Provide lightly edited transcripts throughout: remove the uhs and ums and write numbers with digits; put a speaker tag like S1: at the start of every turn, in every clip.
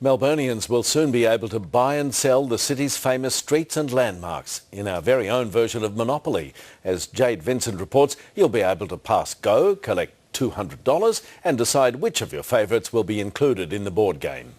S1: Melburnians will soon be able to buy and sell the city's famous streets and landmarks in our very own version of Monopoly. As Jade Vincent reports, you'll be able to pass go, collect $200 and decide which of your favourites will be included in the board game.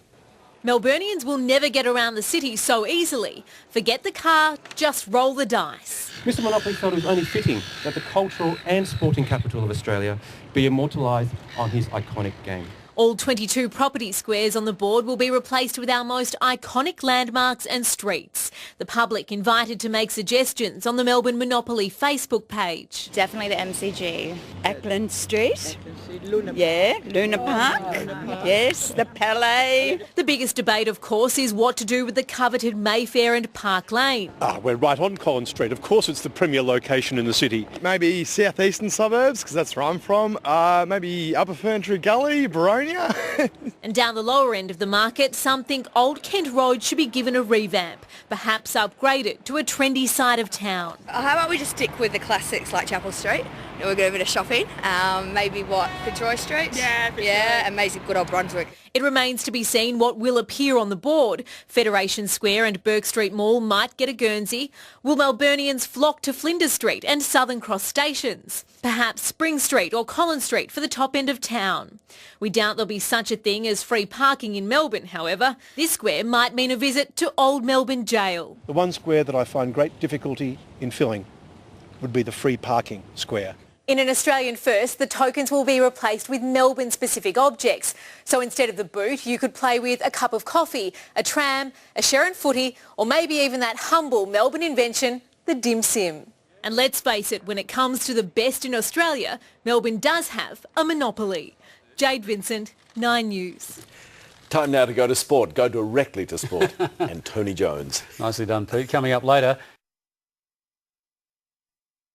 S2: Melburnians will never get around the city so easily. Forget the car, just roll the dice.
S3: Mr Monopoly felt it was only fitting that the cultural and sporting capital of Australia be immortalised on his iconic game.
S2: All 22 property squares on the board will be replaced with our most iconic landmarks and streets. The public invited to make suggestions on the Melbourne Monopoly Facebook page.
S4: Definitely the MCG.
S5: Ackland Street, Luna Park, yes, the Palais.
S2: The biggest debate, of course, is what to do with the coveted Mayfair and Park Lane.
S6: We're right on Collins Street. Of course, it's the premier location in the city.
S7: Maybe southeastern suburbs, because that's where I'm from. Maybe Upper Ferntree Gully, Baronia.
S2: And down the lower end of the market, some think Old Kent Road should be given a revamp, perhaps upgraded to a trendy side of town.
S4: How about we just stick with the classics like Chapel Street? We'll go a bit of shopping. Maybe Fitzroy Street? Yeah, amazing, good old Brunswick.
S2: It remains to be seen what will appear on the board. Federation Square and Bourke Street Mall might get a Guernsey. Will Melburnians flock to Flinders Street and Southern Cross stations? Perhaps Spring Street or Collins Street for the top end of town. We doubt there'll be such a thing as free parking in Melbourne, however. This square might mean a visit to Old Melbourne Jail.
S6: The one square that I find great difficulty in filling would be the free parking square.
S2: In an Australian first, the tokens will be replaced with Melbourne-specific objects. So instead of the boot, you could play with a cup of coffee, a tram, a Sharon footy, or maybe even that humble Melbourne invention, the dim sim. And let's face it, when it comes to the best in Australia, Melbourne does have a monopoly. Jade Vincent, 9 News.
S1: Time now to go to sport. Go directly to sport. And Tony Jones.
S8: Nicely done, Pete. Coming up later,